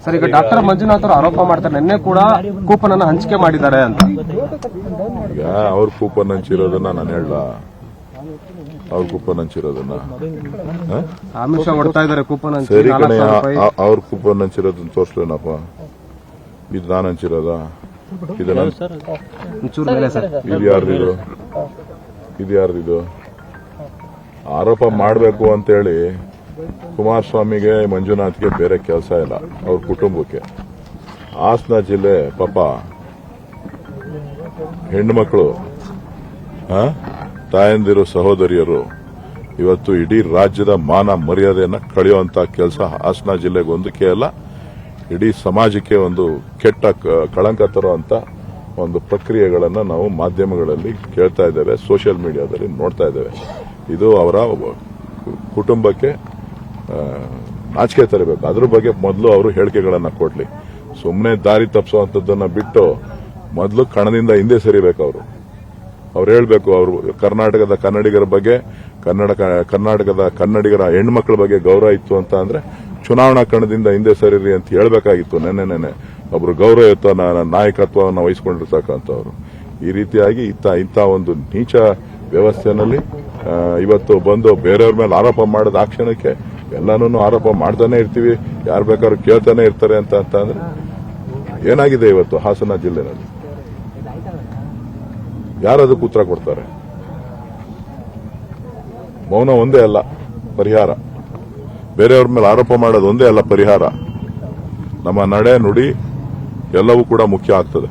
Sir, ಈಗ doctor Manjunath ಅವರು ಆರೋಪ ಮಾಡ್ತಾರೆ, ನಿನ್ನೆ ಕೂಡ ಕೂಪನ್ ಅನ್ನು ಹಂಚಿಕೆ ಮಾಡಿದ್ದಾರೆ ಅಂತ. ಈಗ ಅವ್ರ ಕೂಪನ್ ಹಂಚಿರೋದನ್ನ ನಾನು ಹೇಳ, ಅವ್ರ ಕೂಪನ್ ಹಂಚಿರೋದನ್ನ ಆಮಿಷ ಹೊಡ್ತಾ ಇದ್ದಾರೆ ಕೂಪನ್ ಹಂಚಿ. ಸರಿ ಕಣೆ, ಅವ್ರ ಕೂಪನ್ ಹಂಚಿರೋದನ್ನ ತೋರ್ಸ್ಲೇನಪ್ಪ. ಇದು ನಾನು ಹಂಚಿರೋದ? ಇದು ಯಾರ್ದಿದು? ಆರೋಪ ಮಾಡಬೇಕು ಅಂತೇಳಿ ಕುಮಾರಸ್ವಾಮಿಗೆ ಮಂಜುನಾಥ್ಗೆ ಬೇರೆ ಕೆಲಸ ಇಲ್ಲ, ಅವ್ರ ಕುಟುಂಬಕ್ಕೆ. ಹಾಸನ ಜಿಲ್ಲೆ ಪಾಪ ಹೆಣ್ಮಕ್ಳು, ತಾಯಂದಿರು, ಸಹೋದರಿಯರು ಇವತ್ತು ಇಡೀ ರಾಜ್ಯದ ಮಾನ ಮರ್ಯಾದೆಯನ್ನ ಕಳೆಯುವಂತ ಕೆಲಸ ಹಾಸನ ಜಿಲ್ಲೆಗೆ ಒಂದಕ್ಕೆ ಅಲ್ಲ, ಇಡೀ ಸಮಾಜಕ್ಕೆ ಒಂದು ಕೆಟ್ಟ ಕಳಂಕ ತರುವಂತ ಒಂದು ಪ್ರಕ್ರಿಯೆಗಳನ್ನು ನಾವು ಮಾಧ್ಯಮಗಳಲ್ಲಿ ಕೇಳ್ತಾ ಇದ್ದೇವೆ, ಸೋಷಿಯಲ್ ಮೀಡಿಯಾದಲ್ಲಿ ನೋಡ್ತಾ ಇದ್ದೇವೆ. ಇದು ಅವರ ಕುಟುಂಬಕ್ಕೆ ನಾಚಿಕೆ ತರಬೇಕು. ಅದ್ರ ಬಗ್ಗೆ ಮೊದಲು ಅವರು ಹೇಳಿಕೆಗಳನ್ನ ಕೊಡ್ಲಿ. ಸುಮ್ಮನೆ ದಾರಿ ತಪ್ಪಿಸುವಂತದ್ದನ್ನ ಬಿಟ್ಟು ಮೊದಲು ಕಣದಿಂದ ಹಿಂದೆ ಸರಿಬೇಕು. ಅವ್ರು ಹೇಳ್ಬೇಕು, ಅವರು ಕರ್ನಾಟಕದ ಕನ್ನಡಿಗರ ಬಗ್ಗೆ, ಕರ್ನಾಟಕದ ಕನ್ನಡಿಗರ ಹೆಣ್ಮಕ್ಳ ಬಗ್ಗೆ ಗೌರವ ಇತ್ತು ಅಂತ ಅಂದ್ರೆ ಚುನಾವಣಾ ಕಣದಿಂದ ಹಿಂದೆ ಸರಿರಿ ಅಂತ ಹೇಳಬೇಕಾಗಿತ್ತು. ನೆನ್ನೆ ಒಬ್ರು ಗೌರವಯುತ ನಾಯಕತ್ವವನ್ನು ವಹಿಸಿಕೊಂಡಿರ್ತಕ್ಕಂಥವ್ರು ಈ ರೀತಿಯಾಗಿ ಇಂಥ ಒಂದು ನೀಚ ವ್ಯವಸ್ಥೆನಲ್ಲಿ ಇವತ್ತು ಬಂದು ಬೇರೆಯವ್ರ ಮೇಲೆ ಆರೋಪ ಮಾಡೋದು ಆ ಕ್ಷಣಕ್ಕೆ ಎಲ್ಲಾನು ಆರೋಪ ಮಾಡ್ತಾನೆ ಇರ್ತೀವಿ, ಯಾರು ಬೇಕಾದ್ರೂ ಕೇಳ್ತಾನೆ ಇರ್ತಾರೆ ಅಂತ ಅಂದ್ರೆ ಏನಾಗಿದೆ ಇವತ್ತು ಹಾಸನ ಜಿಲ್ಲೆನಲ್ಲಿ? ಯಾರದಕ್ಕೆ ಉತ್ತರ ಕೊಡ್ತಾರೆ? ಮೌನ ಒಂದೇ ಅಲ್ಲ ಪರಿಹಾರ, ಬೇರೆಯವ್ರ ಮೇಲೆ ಆರೋಪ ಮಾಡೋದು ಒಂದೇ ಅಲ್ಲ ಪರಿಹಾರ. ನಮ್ಮ ನಡೆ ನುಡಿ ಎಲ್ಲವೂ ಕೂಡ ಮುಖ್ಯ ಆಗ್ತದೆ.